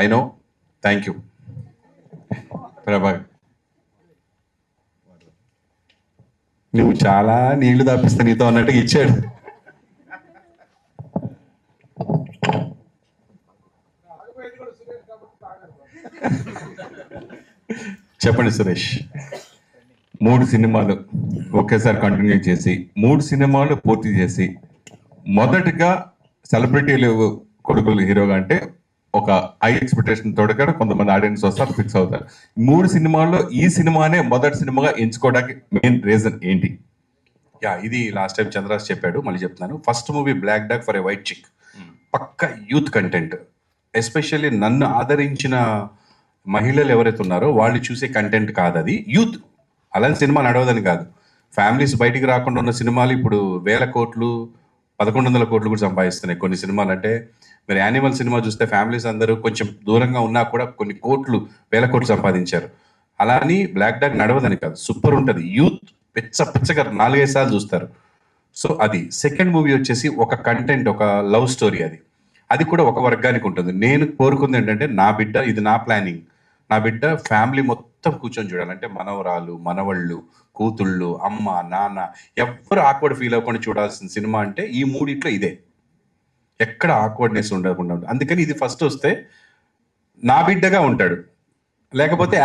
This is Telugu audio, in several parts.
I know. Thank you Prabhakar. నువ్వు చాలా నీళ్లు దాపిస్తా నీతో అన్నట్టుగా ఇచ్చాడు. చెప్పండి సురేష్. 3 సినిమాలు ఒకేసారి కంటిన్యూ చేసి 3 సినిమాలు పూర్తి చేసి మొదటిగా సెలబ్రిటీలు కొడుకులు హీరోగా అంటే ఒక హై ఎక్స్పెక్టేషన్ తోడుగా కొంతమంది ఆడియన్స్ వస్తారు, ఫిక్స్ అవుతారు. 3 సినిమాల్లో ఈ సినిమానే మొదటి సినిమాగా ఎంచుకోవడానికి మెయిన్ రీజన్ ఏంటి? ఇది లాస్ట్ టైం చంద్రాస్ చెప్పాడు, మళ్ళీ చెప్తున్నాను. First movie Black Dog for a White Chick, పక్క యూత్ కంటెంట్. ఎస్పెషల్లీ నన్ను ఆదరించిన మహిళలు ఎవరైతే ఉన్నారో వాళ్ళు చూసే కంటెంట్ కాదు అది, యూత్. అలాంటి సినిమా నడవదని కాదు, ఫ్యామిలీస్ బయటికి రాకుండా ఉన్న సినిమాలు ఇప్పుడు 1000 కోట్లు 1100 కోట్లు కూడా సంపాదిస్తున్నాయి కొన్ని సినిమాలు. అంటే మీరు యానిమల్ సినిమా చూస్తే ఫ్యామిలీస్ అందరూ కొంచెం దూరంగా ఉన్నా కూడా కొన్ని కోట్లు 1000 కోట్లు సంపాదించారు. అలా అని బ్లాక్ డాగ్ నడవదని కాదు, సూపర్ ఉంటుంది. యూత్ పిచ్చగా 4-5 సార్లు చూస్తారు. సో అది. సెకండ్ మూవీ వచ్చేసి ఒక కంటెంట్, ఒక లవ్ స్టోరీ. అది కూడా ఒక వర్గానికి ఉంటుంది. నేను కోరుకుంది ఏంటంటే నా బిడ్డ, ఇది నా ప్లానింగ్, నా బిడ్డ ఫ్యామిలీ మొత్తం కూర్చొని చూడాలంటే మనవరాలు, మనవళ్ళు, కూతుళ్ళు, అమ్మ, నాన్న ఎవ్వరు ఆక్వర్డ్ ఫీల్ అవ్వకుండా చూడాల్సిన సినిమా అంటే ఈ మూడిట్లో ఇదే. ఎక్కడ ఆక్వర్డ్నెస్ ఉండకుండా ఉంటుంది. అందుకని ఇది ఫస్ట్ వస్తే నా బిడ్డగా ఉంటాడు, లేకపోతే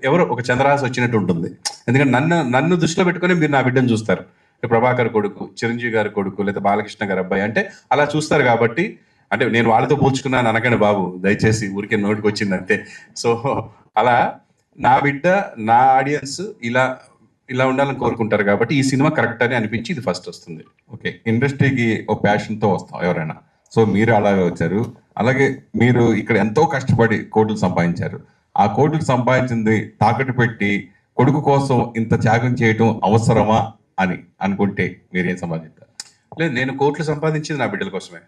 ఎవరో ఒక చంద్రహాస్ వచ్చినట్టు ఉంటుంది. ఎందుకంటే నన్ను దృష్టిలో పెట్టుకొని మీరు నా బిడ్డను చూస్తారు. ప్రభాకర్ కొడుకు, చిరంజీవి గారి కొడుకు, లేదా బాలకృష్ణ గారి అబ్బాయి అంటే అలా చూస్తారు. కాబట్టి అంటే నేను వాళ్ళతో పోల్చుకున్నాను అనకండి బాబు, దయచేసి, ఊరికే నోటికి వచ్చింది అంతే. సో అలా నా బిడ్డ, నా ఆడియన్స్ ఇలా ఉండాలని కోరుకుంటారు. కాబట్టి ఈ సినిమా కరెక్ట్ అని అనిపించి ఇది ఫస్ట్ వస్తుంది. ఓకే, ఇండస్ట్రీకి ఒక ప్యాషన్తో వస్తాం ఎవరైనా. సో మీరు అలాగే వచ్చారు. అలాగే మీరు ఇక్కడ ఎంతో కష్టపడి కోట్లు సంపాదించారు. ఆ కోట్లు సంపాదించింది తాకట్టు పెట్టి కొడుకు కోసం ఇంత త్యాగం చేయటం అవసరమా అని అనుకుంటే మీరేం సంపాదించారు? లేదు, నేను కోట్లు సంపాదించింది నా బిడ్డల కోసమే.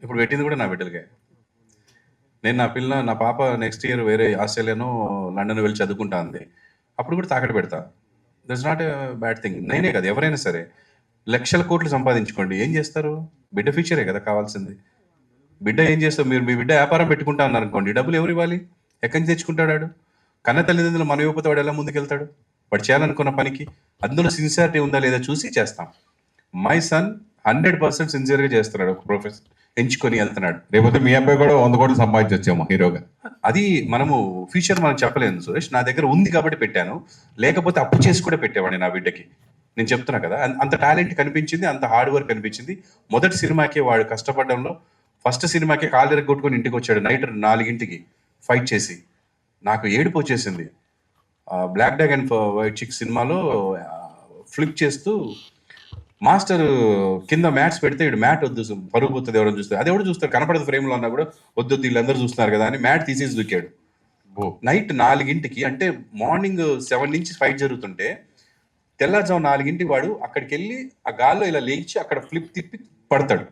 ఇప్పుడు పెట్టింది కూడా నా బిడ్డలకే. నేను నా పాప నెక్స్ట్ ఇయర్ వేరే ఆస్ట్రేలియానో లండన్ వెళ్ళి చదువుకుంటా అంది, అప్పుడు కూడా తాకట్టు పెడతా. That's not a bad thing. నేనే కదా, ఎవరైనా సరే లక్షల కోట్లు సంపాదించుకోండి, ఏం చేస్తారు? బిడ్డ ఫ్యూచరే కదా కావాల్సింది. బిడ్డ ఏం చేస్తావు? మీరు మీ బిడ్డ వ్యాపారం పెట్టుకుంటా అన్నారు అనుకోండి, డబ్బులు ఎవరు ఇవ్వాలి? ఎక్కడి నుంచి తెచ్చుకుంటాడు? కన్న తల్లిదండ్రులు మన ఇవ్వకపోతే వాడు ఎలా ముందుకెళ్తాడు? వాడు చేయాలనుకున్న పనికి అందులో సిన్సియారిటీ ఉందా లేదా చూసి చేస్తాం. మై సన్ 100% సిన్సియర్గా చేస్తున్నాడు, ఒక ప్రొఫెషన్ ఎంచుకొని వెళ్తున్నాడు. రేపు మీ అబ్బాయి కూడా 100 కోట్లు సంపాదించొచ్చేమో హీరోగా. అది మనము ఫ్యూచర్ మనం చెప్పలేము సురేష్. నా దగ్గర ఉంది కాబట్టి పెట్టాను, లేకపోతే అప్పు చేసి కూడా పెట్టేవాడిని నా బిడ్డకి. నేను చెప్తున్నా కదా, అంత టాలెంట్ కనిపించింది, అంత హార్డ్ వర్క్ కనిపించింది. మొదటి సినిమాకే వాడు కష్టపడడంలో, ఫస్ట్ సినిమాకే కాలు కొట్టుకొని ఇంటికి వచ్చాడు నైట్ 4 ఫైట్ చేసి. నాకు ఏడుపు వచ్చేసింది. బ్లాక్ డాగ్ అండ్ వైట్ చిక్ సినిమాలో ఫ్లిప్ చేస్తూ మాస్టర్ కింద మ్యాట్స్ పెడితే ఇటు మ్యాట్ వద్దు, పరుగు పోతుంది, ఎవరైనా చూస్తారు, అది ఎవరు చూస్తారు, కనపడదు ఫ్రేమ్లో అన్నా కూడా వద్దు వీళ్ళందరూ చూస్తున్నారు కదా అని మ్యాట్ తీసేసి దూకాడు. నైట్ 4 అంటే మార్నింగ్ 7 నుంచి ఫైట్ జరుగుతుంటే తెల్లారుజాము 4 వాడు అక్కడికి వెళ్ళి ఆ గాల్లో ఇలా లేచి అక్కడ ఫ్లిప్ తిప్పి పడతాడు.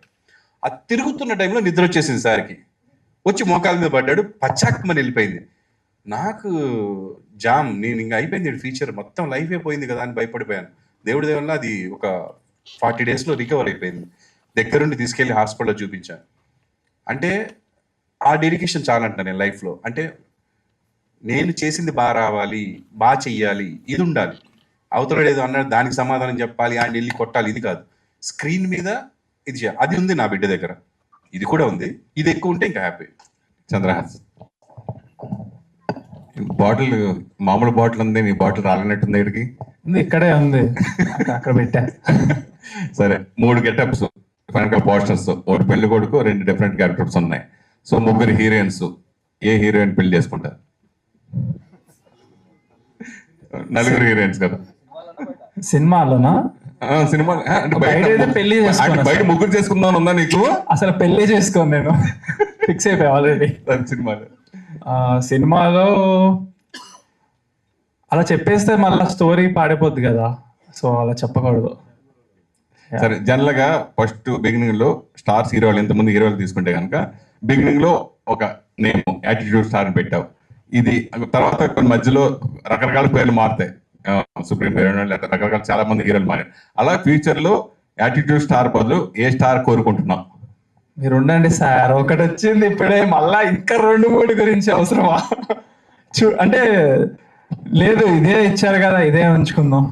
ఆ తిరుగుతున్న టైంలో నిద్ర వచ్చేసింది సార్కి, వచ్చి మోకాల మీద పడ్డాడు, పచ్చాక్కమని వెళ్ళిపోయింది. నాకు జామ్, నేను ఇంకా అయిపోయింది ఫీచర్, మొత్తం లైఫ్ అయిపోయింది కదా అని భయపడిపోయాను. దేవుడి దేవుళ్ళ అది ఒక 40 డేస్లో రికవర్ అయిపోయింది. దగ్గరుండి తీసుకెళ్ళి హాస్పిటల్లో చూపించాను. అంటే ఆ డెడికేషన్ చాలంట నేను లైఫ్లో. అంటే నేను చేసింది బాగా రావాలి, బాగా చెయ్యాలి, ఇది ఉండాలి. అవతల ఏదో అన్నాడు దానికి సమాధానం చెప్పాలి, ఆయన వెళ్ళి కొట్టాలి, ఇది కాదు. స్క్రీన్ మీద ఇది చేయాలి. అది ఉంది నా బిడ్డ దగ్గర, ఇది కూడా ఉంది. ఇది ఎక్కువ ఉంటే ఇంకా హ్యాపీ. చంద్రహాస్, బాటిల్ మామూలు బాటిల్ ఉంది, నీ బాటిల్ రాలినట్టుంది. ఇక్కడికి ఇక్కడే ఉంది, అక్కడ పెట్టా. సరే, 3 గెటప్స్, పోస్టర్స్, ఒకటి పెళ్లి కొడుకు, 2 డిఫరెంట్ క్యారెక్టర్స్ ఉన్నాయి. సో 3 హీరోయిన్స్, ఏ హీరోయిన్ పెళ్లి చేసుకుంటారు? 4 హీరోయిన్స్ కదా సినిమాలోనా? సినిమా పెళ్లి బయట 3 చేసుకుందాం ఉందా నీకు? అసలు పెళ్లి చేసుకోను, నేను ఫిక్స్ అయిపోయా ఆల్రెడీ. సినిమాలో అలా చెప్పేస్తే మళ్ళీ స్టోరీ పాడిపోద్ది కదా, సో అలా చెప్పకూడదు. సరే, జనరల్ గా ఫస్ట్ బిగినింగ్ లో స్టార్స్ హీరోలు, ఎంతమంది హీరోలు తీసుకుంటే కనుక బిగినింగ్ లో ఒక నేమ్ యాటిట్యూడ్ స్టార్ పెట్టావు. ఇది తర్వాత కొన్ని మధ్యలో రకరకాల పేర్లు మారుతాయి, సుప్రీం హీరోయిన్, రకరకాల చాలా మంది హీరోలు మారారు. అలా ఫ్యూచర్ లో యాటిట్యూడ్ స్టార్ బదులు ఏ స్టార్ కోరుకుంటున్నాం? మీరు ఉండండి సార్, ఒకటి వచ్చింది ఇప్పుడే, మళ్ళా ఇంకా 2-3 గురించి అవసరమా? అంటే లేదు, ఇదే ఇచ్చారు కదా, ఇదే ఉంచుకుందాం.